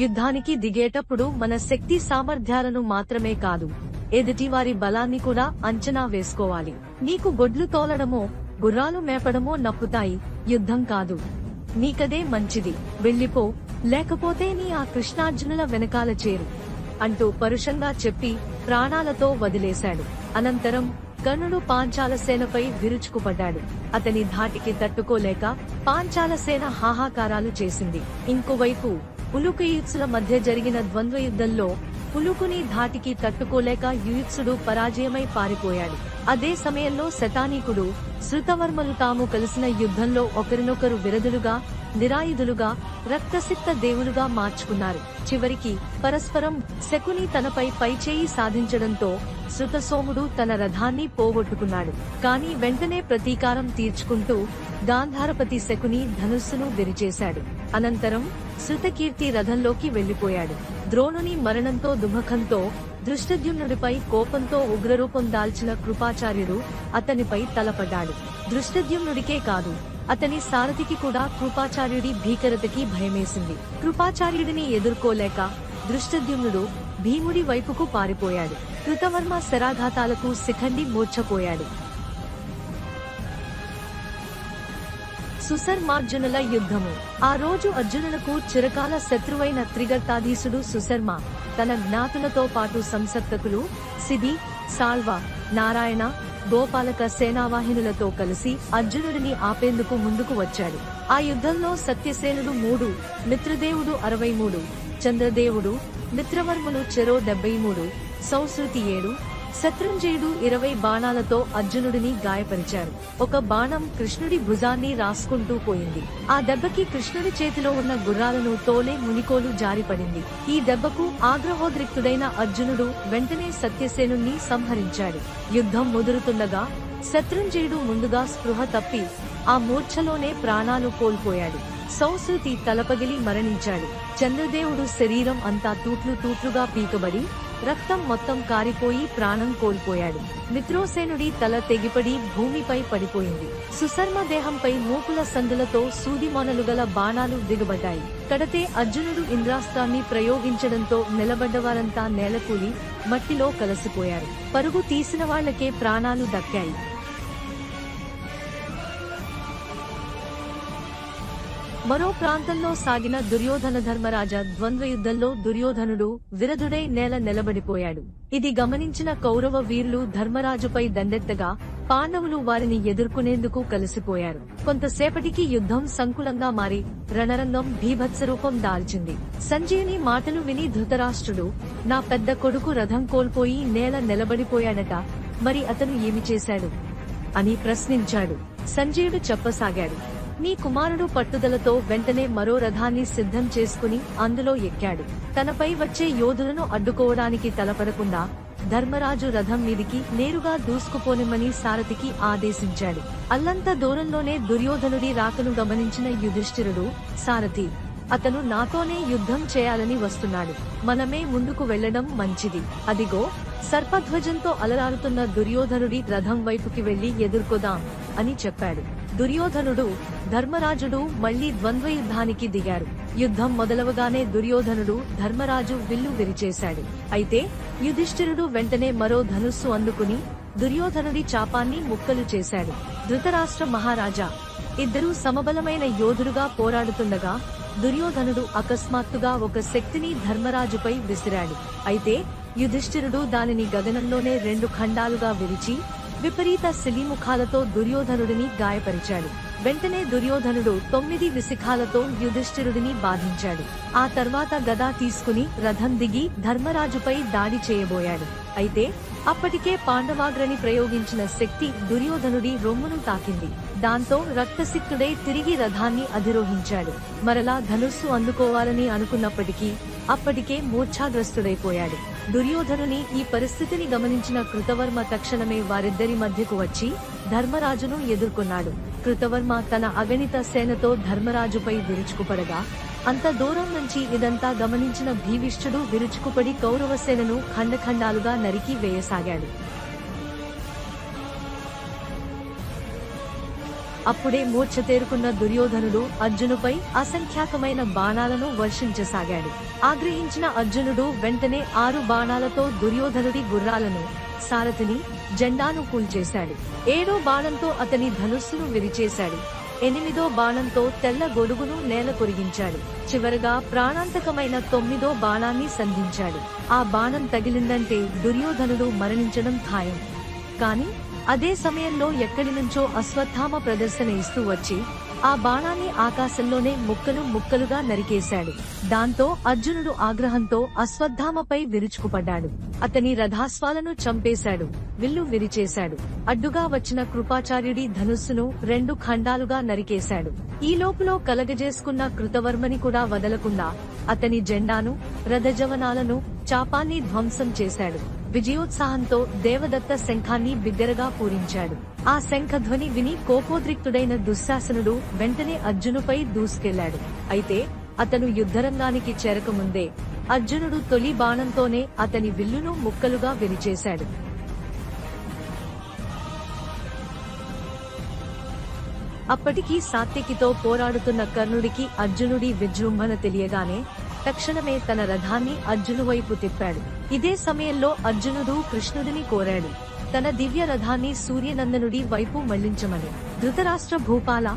S2: యుద్ధానికి దిగేటప్పుడు మన శక్తి సామర్థ్యాలను మాత్రమే కాదు, ఎదుటి వారి బలాన్ని కూడా అంచనా వేసుకోవాలి. నీకు గొడ్లు తోలడమో గుర్రాలు మేపడమో నప్పుతాయి, యుద్ధం కాదు. నీకదే మంచిది, వెళ్ళిపో, లేకపోతే నీ ఆ కృష్ణార్జునుల వెనకాల చేరు అంటూ పరుషంగా చెప్పి ప్రాణాలతో వదిలేశాడు. అనంతరం కర్ణుడు పాంచాల సేనపై విరుచుకుపడ్డాడు. అతని ధాటికి తట్టుకోలేక పాంచాల సేన హాహాకారాలు చేసింది. ఇంకోవైపు పులుకు యుయుత్సుల మధ్య జరిగిన ద్వంద్వ యుద్ధంలో పులుకుని ధాటికి తట్టుకోలేక యుయుత్సుడు పరాజయమై పారిపోయాడు. అదే సమయంలో శతానీకుడు శృతవర్మలు తాము కలిసిన యుద్ధంలో ఒకరినొకరు విరదులుగా, నిరాయుధులుగా, రక్తసిక్త దేవులుగా మార్చుకున్నారు. చివరికి పరస్పరం శకుని తనపై పైచేయి సాధించడంతో శృతసోముడు తన రథాన్ని పోగొట్టుకున్నాడు. కాని వెంటనే ప్రతీకారం తీర్చుకుంటూ గాంధారపతి శకుని ధనుస్సును విరిచేశాడు. అనంతరం శృతకీర్తి రథంలోకి వెళ్లిపోయాడు. ద్రోణుని మరణంతో దుఃఖంతో దృష్టద్యుమ్నుడిపై కోపంతో ఉగ్రరూపం దాల్చిన కృపాచార్యుడు అతనిపై తలపడ్డాడు. దృష్టద్యుమ్నుడికే కాదు, అతని సారథికి కూడా కృపాచార్యుడి భీకరతకి భయమేసింది. కృపాచార్యుడిని ఎదుర్కోలేక దృష్టద్యుమ్నుడు భీముడి వైపుకు పారిపోయాడు. కృతవర్మ శరాఘాతాలకు శిఖండి మూర్ఛపోయాడు. సుశర్మార్జునుల యుద్ధము. ఆ రోజు అర్జునులకు చిరకాల శత్రువైన త్రిగర్తాధీసుడు సుశర్మ తన జ్ఞాతులతో పాటు సంసప్తకులు, సిది, సాల్వ, నారాయణ, గోపాలక సేనావాహినులతో కలిసి అర్జునుడిని ఆపేందుకు ముందుకు వచ్చాడు. ఆ యుద్ధంలో సత్యసేనుడు 3, మిత్రదేవుడు 63, చంద్రదేవుడు, మిత్రవర్ములు చెరో 73, సౌశ్రుతి 7, శత్రుంజయుడు 20 బాణాలతో అర్జునుడిని గాయపరిచారు. ఒక బాణం కృష్ణుడి భుజాన్ని రాసుకుంటూ పోయింది. ఆ దెబ్బకి కృష్ణుడి చేతిలో ఉన్న గుర్రాలను తోలే మునికోలు జారిపడింది. ఈ దెబ్బకు ఆగ్రహోద్రిక్తుడైన అర్జునుడు వెంటనే సత్యసేనుణ్ణి సంహరించాడు. యుద్ధం ముదురుతుండగా శత్రుంజయుడు ముందుగా స్పృహ తప్పి ఆ మూర్ఛలోనే ప్రాణాలు కోల్పోయాడు. సౌశ్రుతి తలపగిలి మరణించాడు. చంద్రదేవుడు శరీరం అంతా తూట్లుగా పీకబడి రక్తం మొత్తం కారిపోయి ప్రాణం కోల్పోయాడు. మిత్రోసేనుడి తల తెగిపడి భూమిపై పడిపోయింది. సుశర్మ దేహంపై మూకుల సందులతో సూదిమొనలు గల బాణాలు దిగబడ్డాయి. కడతే అర్జునుడు ఇంద్రాస్త్రాన్ని ప్రయోగించడంతో నిలబడ్డవారంతా నేలకూలి మట్టిలో కలసిపోయారు. పరుగు తీసిన వాళ్లకే ప్రాణాలు దక్కాయి. మరో ప్రాంతంలో సాగిన దుర్యోధన ధర్మరాజ ద్వంద్వ యుద్ధంలో దుర్యోధనుడు విరధుడై నేల నిలబడిపోయాడు. ఇది గమనించిన కౌరవ వీరులు ధర్మరాజుపై దండెత్తగా పాండవులు వారిని ఎదుర్కొనేందుకు కలిసిపోయారు. కొంతసేపటికి యుద్ధం సంకులంగా మారి రణరంగం భీభత్సరూపం దాల్చింది. సంజయుని మాటలు విని ధృతరాష్ట్రుడు, నా పెద్ద కొడుకు రథం కోల్పోయి నేల నిలబడిపోయాడట, మరి అతను ఏమి చేశాడు అని ప్రశ్నించాడు. సంజయుడు చెప్పసాగాడు, నీ కుమారుడు పట్టుదలతో వెంటనే మరో రథాన్ని సిద్ధం చేసుకుని అందులో ఎక్కాడు. తనపై వచ్చే యోధులను అడ్డుకోవడానికి తలపడకుండా ధర్మరాజు రథం మీదికి నేరుగా దూసుకుపోనిమ్మని సారథికి ఆదేశించాడు. అల్లంత దూరంలోనే దుర్యోధనుడి రాకను గమనించిన యుధిష్ఠిరుడు, సారథి, అతను నాతోనే యుద్ధం చేయాలని వస్తున్నాడు, మనమే ముందుకు వెళ్లడం మంచిది. అదిగో సర్పధ్వజంతో అలరారుతున్న దుర్యోధనుడి రథం వైపుకి వెళ్లి ఎదుర్కొదాం అని చెప్పాడు. దుర్యోధనుడు, ధర్మరాజుడు మళ్లీ ద్వంద్వ యుద్ధానికి దిగారు. యుద్ధం మొదలవగానే దుర్యోధనుడు ధర్మరాజు విల్లు విరిచేశాడు. అయితే యుధిష్ఠిరుడు వెంటనే మరో ధనుస్సు అందుకుని దుర్యోధనుడి చాపాన్ని ముక్కలు చేశాడు. ధృతరాష్ట్ర మహారాజా, ఇద్దరూ సమబలమైన యోధులుగా పోరాడుతుండగా దుర్యోధనుడు అకస్మాత్తుగా ఒక శక్తిని ధర్మరాజుపై విసిరాడు. అయితే యుధిష్ఠిరుడు దానిని గగనంలోనే 2 ఖండాలుగా విరిచి విపరీత శిలీముఖాలతో దుర్యోధనుడిని గాయపరిచాడు. వెంటనే దుర్యోధనుడు 9 విశిఖాలతో యుధిష్ఠిరుడిని బాధించాడు. ఆ తర్వాత గదా తీసుకుని రథం దిగి ధర్మరాజుపై దాడి చేయబోయాడు. అయితే అప్పటికే పాండవాగ్రని ప్రయోగించిన శక్తి దుర్యోధనుడి రొమ్మును తాకింది. దాంతో రక్తసిక్తుడై తిరిగి రథాన్ని అధిరోహించాడు. మరలా ధనుస్సు అందుకోవాలని అనుకున్నప్పటికీ అప్పటికే మూర్ఛాగ్రస్తుడైపోయాడు. దుర్యోధనుని ఈ పరిస్థితిని గమనించిన కృతవర్మ తక్షణమే వారిద్దరి మధ్యకు వచ్చి ధర్మరాజును ఎదుర్కొన్నాడు. కృతవర్మ తన అగణిత సేనతో ధర్మరాజుపై విరుచుకుపడగా అంత దూరం నుంచి ఇదంతా గమనించిన భీవిష్ఠుడు విరుచుకుపడి కౌరవసేనను ఖండఖండాలుగా నరికి వేయసాగాడు. అప్పుడే మూర్ఛ తేరుకున్న దుర్యోధనుడు అర్జునుపై అసంఖ్యాకమైన బాణాలను వర్షించసాగాడు. ఆగ్రహించిన అర్జునుడు వెంటనే 6 బాణాలతో దుర్యోధనుడి గుర్రాలను, సారథిని, జెండాను కూల్చేశాడు. 7వ బాణంతో అతని ధనుస్సును విరిచేశాడు. 8వ బాణంతో తెల్ల గొడుగును నేల కొరిగించాడు. చివరగా ప్రాణాంతకమైన 9వ బాణాన్ని సంధించాడు. ఆ బాణం తగిలిందంటే దుర్యోధనుడు మరణించడం ఖాయం. కాని అదే సమయంలో ఎక్కడి నుంచో అశ్వత్థామ ప్రదర్శన ఇస్తూ వచ్చి ఆ బాణాన్ని ఆకాశంలోనే ముక్కలు ముక్కలుగా నరికేశాడు. దాంతో అర్జునుడు ఆగ్రహంతో అశ్వత్థామపై విరుచుకుపడ్డాడు. అతని రథాశ్వాలను చంపేశాడు. విల్లు విరిచేశాడు. అడ్డుగా వచ్చిన కృపాచార్యుడి ధనుస్సును 2 ఖండాలుగా నరికేశాడు. ఈ లోపులో కలగజేసుకున్న కృతవర్మని కూడా వదలకుండా అతని జెండాను, రథజవనాలను, చాపాన్ని ధ్వంసం చేశాడు. విజయోత్సాహంతో దేవదత్త శంఖాన్ని బిగ్గరగా పూరించాడు. ఆ శంఖధ్వని విని కోపోద్రిక్తుడైన దుశ్శాసనుడు వెంటనే అర్జునుపై దూసుకెళ్లాడు. అయితే అతను యుద్ధరంగానికి చేరకముందే అర్జునుడు తొలి బాణంతోనే అతని విల్లును ముక్కలుగా విరిచేశాడు. అప్పటికి సాత్యకితో పోరాడుతున్న కర్ణుడికి అర్జునుడి విజృంభణ తెలియగానే తక్షణమే తన రథాన్ని అర్జును వైపు తిప్పాడు. ఇదే సమయంలో అర్జునుడు కృష్ణుడిని కోరాడు తన దివ్య రథాన్ని సూర్యనందనుడి వైపు మళ్లించమని. ధృతరాష్ట్ర భూపాల,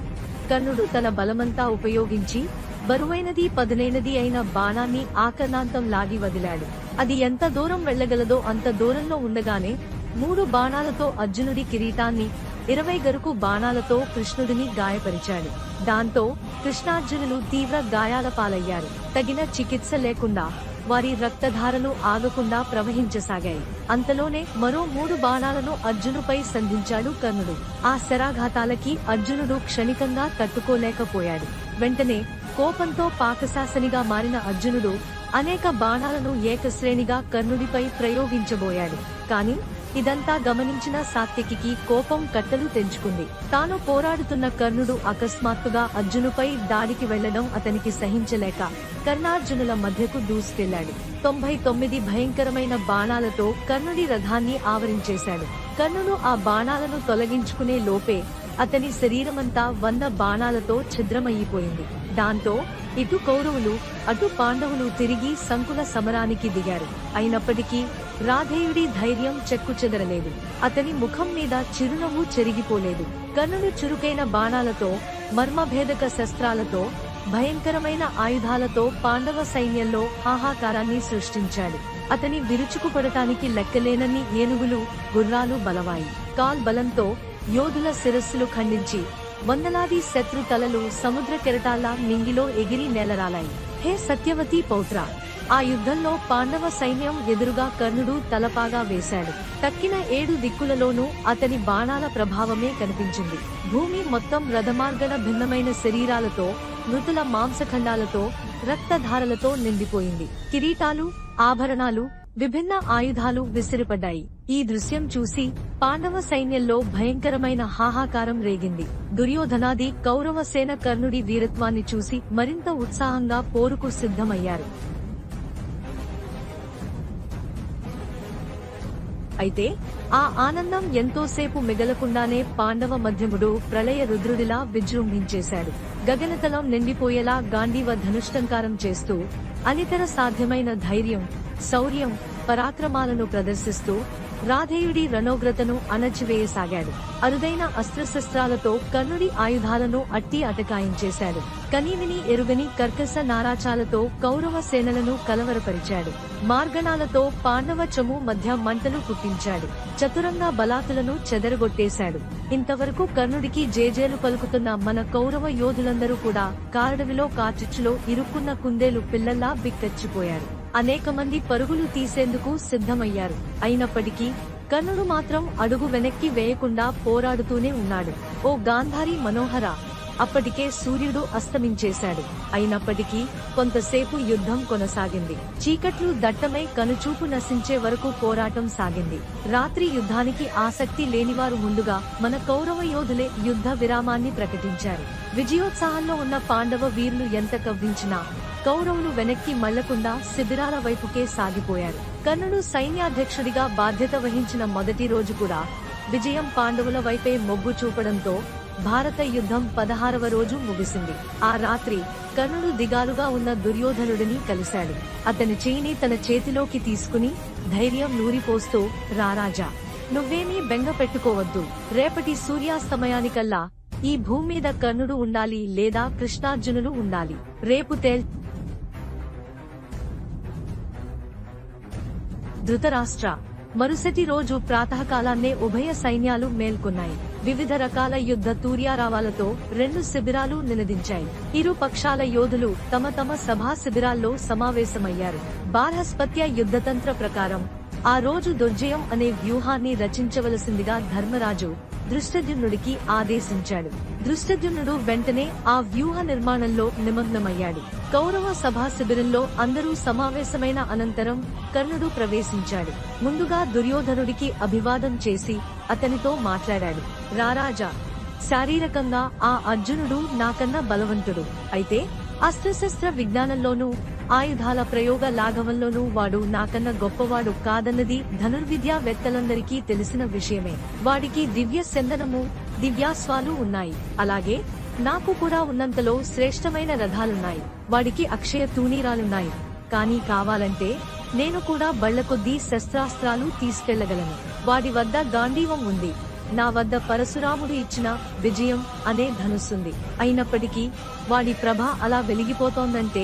S2: కర్ణుడు తన బలమంతా ఉపయోగించి బరువైనది పదునైనది అయిన బాణాన్ని ఆకర్ణాంతం లాగి వదిలాడు. అది ఎంత దూరం వెళ్లగలదో అంత దూరంలో ఉండగానే 3 బాణాలతో అర్జునుడి కిరీటాన్ని, 20 గరుకు బాణాలతో కృష్ణుడిని గాయపరిచాడు. దాంతో కృష్ణార్జునులు తీవ్ర గాయాల పాలయ్యారు. తగిన చికిత్స లేకుండా వారి రక్తధారలు ఆగకుండా ప్రవహించసాగాయి. అంతలోనే మరో 3 బాణాలను అర్జునుపై సంధించాడు కర్ణుడు. ఆ శరాఘాతాలకి అర్జునుడు క్షణికంగా తట్టుకోలేకపోయాడు. వెంటనే కోపంతో పాకశాసనిగా మారిన అర్జునుడు అనేక బాణాలను ఏకశ్రేణిగా కర్ణుడిపై ప్రయోగించబోయాడు. కాని ఇదంతా గమనించిన సాత్యకికి కోపం కట్టలు తెంచుకుంది. తాను పోరాడుతున్న కర్ణుడు అకస్మాత్తుగా అర్జునుపై దాడికి వెళ్లడం అతనికి సహించలేక కర్ణార్జునుల మధ్యకు దూసుకెళ్లాడు. 99 భయంకరమైన బాణాలతో కర్ణుడి రథాన్ని ఆవరించేశాడు. కర్ణుడు ఆ బాణాలను తొలగించుకునే లోపే అతని శరీరమంతా 100 బాణాలతో ఛిద్రమయ్యిపోయింది. దాంతో ఇటు కౌరవులు అటు పాండవులు తిరిగి సంకుల సమరానికి దిగారు. అయినప్పటికీ రాధేయుడి ధైర్యం చెక్కుచెదరలేదు. అతని ముఖం మీద చిరునవ్వు చెరిగిపోలేదు. కర్ణుడు చురుకైన బాణాలతో, మర్మభేదక శస్త్రాలతో, భయంకరమైన ఆయుధాలతో పాండవ సైన్యంలో హాహాకారాన్ని సృష్టించాడు. అతని విరుచుకుపడటానికి లెక్కలేనన్ని ఏనుగులు, గుర్రాలు బలవాయి. కాల్ బలంతో యోధుల శిరస్సులు ఖండించి వందలాది శత్రు తలలు సముద్ర కెరటాల్లా నింగిలో ఎగిరి నేలరాలాయి. హే సత్యవతి పౌత్ర! ఆ యుద్ధంలో పాండవ సైన్యం ఎదురుగా కర్ణుడు తలపాగా వేశాడు. తక్కిన 7 దిక్కులలోనూ అతని బాణాల ప్రభావమే కనిపించింది. భూమి మొత్తం రథమార్గణ భిన్నమైన శరీరాలతో, మృతుల మాంసఖండాలతో, రక్తధారలతో నిండిపోయింది. కిరీటాలు, ఆభరణాలు, విభిన్న ఆయుధాలు విసిరిపడ్డాయి. ఈ దృశ్యం చూసి పాండవ సైన్యంలో భయంకరమైన హాహాకారం రేగింది. దుర్యోధనాది కౌరవ సేన కర్ణుడి వీరత్వాన్ని చూసి మరింత ఉత్సాహంగా పోరుకు సిద్ధమయ్యారు. అయితే ఆ ఆనందం ఎంతోసేపు మిగలకుండానే పాండవ మధ్యముడు ప్రళయ రుద్రుడిలా విజృంభించేశాడు. గగనతలం నిండిపోయేలా గాంధీవ ధనుష్టంకారం చేస్తూ అనితర సాధ్యమైన ధైర్యం, శౌర్యం, పరాక్రమాలను ప్రదర్శిస్తూ రాధేయుడి రణోగ్రతను అణచివేయసాగాడు. అరుదైన అస్త్రశస్త్రాలతో కర్ణుడి ఆయుధాలను అట్టి అటకాయించేశాడు. కనీవిని ఎరుగని కర్కశ నారాచాలతో కౌరవ సేనలను కలవరపరిచాడు. మార్గణాలతో పాండవ చము మధ్య మంటలు పుట్టించాడు. చతురంగ బలాతులను చెదరగొట్టేశాడు. ఇంతవరకు కర్ణుడికి జేజేలు పలుకుతున్న మన కౌరవ యోధులందరూ కూడా కారడవిలో కాచిచ్చులో ఇరుక్కున్న కుందేలు పిల్లల్లా బిక్కచ్చిపోయారు. అనేక మంది పరుగులు తీసేందుకు సిద్ధమయ్యారు. అయినప్పటికీ కర్ణుడు మాత్రం అడుగు వెనక్కి వేయకుండా పోరాడుతూనే ఉన్నాడు. ఓ గాంధారి మనోహర! అప్పటికే సూర్యుడు అస్తమించేశాడు. అయినప్పటికీ కొంతసేపు యుద్ధం కొనసాగింది. చీకట్లు దట్టమై కనుచూపు నశించే వరకు పోరాటం సాగింది. రాత్రి యుద్ధానికి ఆసక్తి లేనివారు ముందుగా మన కౌరవ యోధులే యుద్ధ విరామాన్ని ప్రకటించారు. విజయోత్సాహంలో ఉన్న పాండవ వీరులు ఎంత కవ్వించినా కౌరవులు వెనక్కి మళ్లకుండా శిబిరాల వైపుకే సాగిపోయారు. కర్ణుడు సైన్యాధ్యక్షుడిగా బాధ్యత వహించిన మొదటి రోజు కూడా విజయం పాండవుల వైపే మొగ్గు చూపడంతో భారత యుద్ధం 16వ రోజు ముగిసింది. ఆ రాత్రి కర్ణుడు దిగాలుగా ఉన్న దుర్యోధనుడిని కలిశాడు. అతని చేయిని తన చేతిలోకి తీసుకుని ధైర్యం నూరిపోస్తూ, రారాజా, నువ్వేమీ బెంగ పెట్టుకోవద్దు. రేపటి సూర్యాస్తమయానికల్లా ఈ భూమి మీద కర్ణుడు ఉండాలి లేదా కృష్ణార్జునులు ఉండాలి. రేపు ధృతరాష్ట్ర. మరుసటి రోజు ప్రాతకాలాన్నే ఉభయ సైన్యాలు మేల్కొన్నాయి. వివిధ రకాల యుద్ధ తూర్యారావాలతో 2 శిబిరాలు నినదించాయి. ఇరు పక్షాల యోధులు తమ తమ సభా శిబిరాల్లో సమావేశమయ్యారు. బార్హస్పత్య యుద్ధతంత్ర ప్రకారం ఆ రోజు దుర్జయం అనే వ్యూహాన్ని రచించవలసిందిగా ధర్మరాజు దృష్టద్యుమ్నుడికి ఆదేశించాడు. దృష్టద్యుమ్నుడు వెంటనే ఆ వ్యూహ నిర్మాణంలో నిమగ్నమయ్యాడు. కౌరవ సభా శిబిరంలో అందరూ సమావేశమైన అనంతరం కర్ణుడు ప్రవేశించాడు. ముందుగా దుర్యోధనుడికి అభివాదం చేసి అతనితో మాట్లాడాడు. రారాజా, శారీరకంగా ఆ అర్జునుడు నాకన్నా బలవంతుడు. అయితే అస్త్రశస్త్ర విజ్ఞానంలోనూ ఆయుధాల ప్రయోగ లాఘవంలోనూ వాడు నాకన్నా గొప్పవాడు కాదన్నది ధనుర్విద్యావేత్తలందరికీ తెలిసిన విషయమే. వాడికి దివ్య సందనము, దివ్యాస్వాలు ఉన్నాయి. అలాగే నాకు కూడా ఉన్నంతలో శ్రేష్టమైన రథాలున్నాయి. వాడికి అక్షయ తూణీరాలున్నాయి. కానీ కావాలంటే నేను కూడా బళ్లకొద్దీ శస్త్రాస్త్రాలు తీసుకెళ్లగలను. వాడి వద్ద గాంధీవం ఉంది. నా వద్ద పరశురాముడు ఇచ్చిన విజయం అనే ధనుస్సుంది. అయినప్పటికీ వాడి ప్రభ అలా వెలిగిపోతోందంటే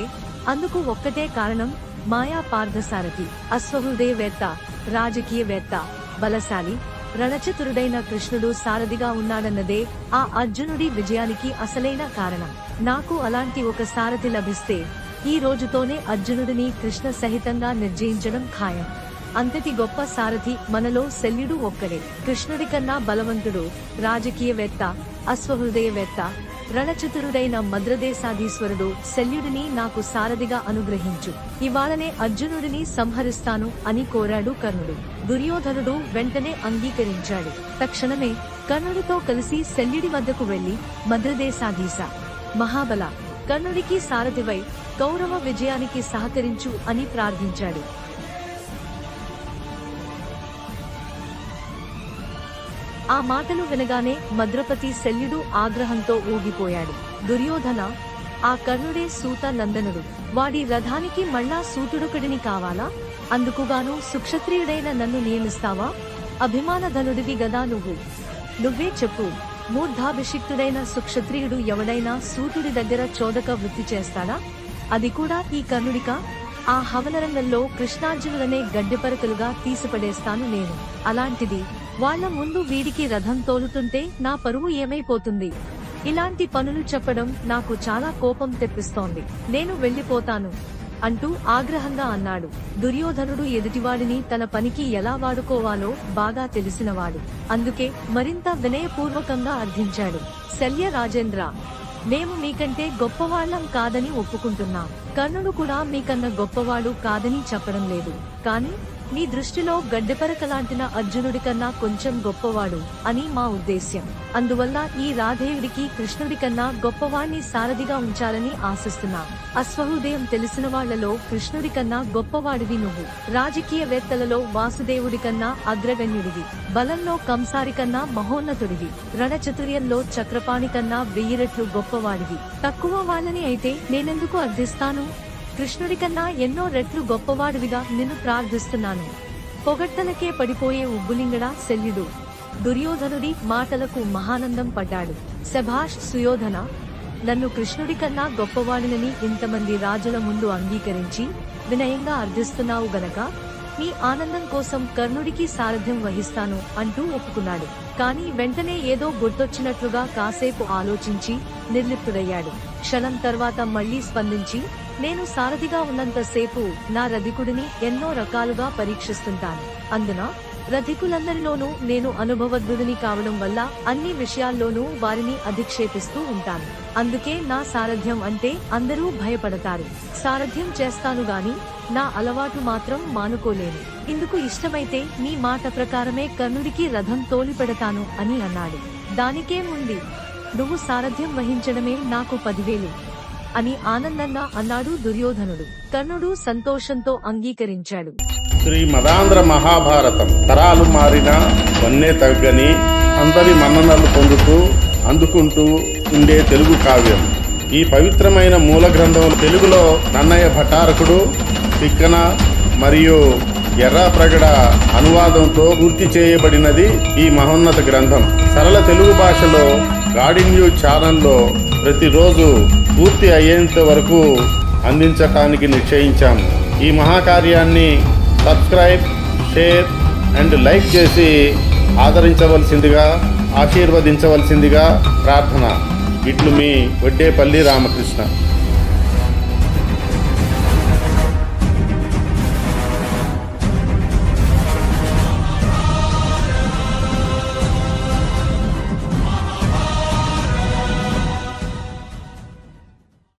S2: అందుకు ఒక్కటే కారణం, మాయా పార్థసారథి. అశ్వహృదయవేత్త, రాజకీయవేత్త, బలశాలి, రణచతురుడైన కృష్ణుడు సారథిగా ఉన్నాడన్నదే ఆ అర్జునుడి విజయానికి అసలైన కారణం. నాకు అలాంటి ఒక సారథి లభిస్తే ఈ రోజుతోనే అర్జునుడిని కృష్ణ సహితంగా నిర్జయించడం ఖాయం. అంతటి గొప్ప సారథి మనలో శల్యుడు ఒక్కడే. కృష్ణుడి కన్నా బలవంతుడు, రాజకీయవేత్త, అశ్వహృదయవేత్త, రణచతురుడైన మద్రదేశాధీశ్వరుడు శల్యుడిని నాకు సారథిగా అనుగ్రహించు. ఇవాళనే అర్జునుడిని సంహరిస్తాను అని కోరాడు కర్ణుడు. దుర్యోధనుడు వెంటనే అంగీకరించాడు. తక్షణమే కర్ణుడితో కలిసి శల్యుడి వద్దకు వెళ్లి, మద్రదేశాధీశ మహాబల, కర్ణుడికి సారథివై కౌరవ విజయానికి సహకరించు అని ప్రార్థించాడు. ఆ మాటలు వినగానే మద్రపతి శల్యుడు ఆగ్రహంతో ఊగిపోయాడు. దుర్యోధన, ఆ కర్ణుడే సూత నందనుడు. వాడి రథానికి మళ్ళా సూతుడొకడిని కావాలా? అందుకుగాను సుక్షత్రియుడైన నన్ను నియమిస్తావా? అభిమానధనుడివి గదా నువ్వే చెప్పు. మూర్ధాభిషిక్తుడైన సుక్షత్రియుడు ఎవడైనా సూతుడి దగ్గర చోదక వృత్తి చేస్తాడా? అది కూడా ఈ కర్ణుడికా? ఆ హవనరంగంలో కృష్ణార్జునులనే గడ్డిపరకలుగా తీసిపడేస్తాను నేను. అలాంటిది వాళ్ల ముందు వీడికి రథం తోలుతుంటే నా పరువు ఏమైపోతుంది? ఇలాంటి పనులు చెప్పడం నాకు చాలా కోపం తెప్పిస్తోంది. నేను వెళ్లిపోతాను అంటూ ఆగ్రహంగా అన్నాడు. దుర్యోధనుడు ఎదుటివాడిని తన పనికి ఎలా వాడుకోవాలో బాగా తెలిసినవాడు. అందుకే మరింత వినయపూర్వకంగా అర్థించాడు. శల్య రాజేంద్ర, మేము మీకంటే గొప్పవాళ్లం కాదని ఒప్పుకుంటున్నాం. కర్ణుడు కూడా మీకన్నా గొప్పవాడు కాదని చెప్పడం లేదు. కానీ మీ దృష్టిలో గడ్డెపరకలాంటిన అర్జునుడి కన్నా కొంచెం గొప్పవాడు అని మా ఉద్దేశ్యం. అందువల్ల ఈ రాధేయుడికి కృష్ణుడి కన్నా గొప్పవాణ్ణి సారథిగా ఉంచాలని ఆశిస్తున్నా. అశ్వహృదయం తెలిసిన వాళ్లలో కృష్ణుడి కన్నా గొప్పవాడివి నువ్వు. రాజకీయవేత్తలలో వాసుదేవుడి కన్నా అగ్రగణ్యుడివి. బలంలో కంసారి కన్నా మహోన్నతుడివి. రణచతుర్యంలో చక్రపాణి కన్నా 1000 రెట్లు గొప్పవాడివి. తక్కువ వాళ్ళని అయితే నేనెందుకు అర్థిస్తాను? కృష్ణుడి కన్నా ఎన్నో రెట్లు గొప్పవాడివిగా నిన్ను ప్రార్థిస్తున్నాను. పొగడ్తలకే పడిపోయే ఉబ్బులింగడా శల్యుడు. దుర్యోధనుడి మాటలకు మహానందం పడ్డాడు. శభాష్ సుయోధన, నన్ను కృష్ణుడి కన్నా గొప్పవాడినని ఇంతమంది రాజుల ముందు అంగీకరించి వినయంగా అర్థిస్తున్నావు గనక నీ ఆనందం కోసం కర్ణుడికి సారథ్యం వహిస్తాను అంటూ ఒప్పుకున్నాడు. కాని వెంటనే ఏదో గుర్తొచ్చినట్లుగా కాసేపు ఆలోచించి నిర్లిప్తుడయ్యాడు. క్షణం తర్వాత మళ్లీ స్పందించి, నేను సారథిగా ఉన్నంతసేపు నా రధికుడిని ఎన్నో రకాలుగా పరీక్షిస్తుంటాను. అందున రధికులందరిలోనూ నేను అనుభవజ్ఞుడిని కావడం వల్ల అన్ని విషయాల్లోనూ వారిని అధిక్షేపిస్తూ ఉంటాను. అందుకే నా సారథ్యం అంటే అందరూ భయపడతారు. సారథ్యం చేస్తాను గాని నా అలవాటు మాత్రం మానుకోలేను. ఇందుకు ఇష్టమైతే నీ మాట ప్రకారమే కర్ణుడికి రథం తోలిపెడతాను అని అన్నాడు. దానికేముంది, నువ్వు సారథ్యం వహించడమే నాకు 10,000 అని ఆనందంగా అన్నాడు దుర్యోధనుడు. కర్ణుడు సంతోషంతో అంగీకరించాడు.
S1: శ్రీ మదాంధ్ర మహాభారతం తరాలు మారినా వన్నే తగ్గని అందరి మన్ననలు పొందుతూ అందుకుంటూ ఉండే తెలుగు కావ్యం. ఈ పవిత్రమైన మూల గ్రంథం తెలుగులో నన్నయ్య భట్టారకుడు తిక్కన మరియు ఎర్రాప్రగడ అనువాదంతో పూర్తి చేయబడినది ఈ మహోన్నత గ్రంథం. సరళ తెలుగు భాషలో గాడి న్యూస్ ఛానల్లో ప్రతిరోజు పూర్తి అయ్యేంత వరకు అందించటానికి నిశ్చయించాము. ఈ మహాకార్యాన్ని సబ్స్క్రైబ్, షేర్ అండ్ లైక్ చేసి ఆదరించవలసిందిగా, ఆశీర్వదించవలసిందిగా ప్రార్థన. ఇట్లు మీ వడ్డేపల్లి రామకృష్ణ.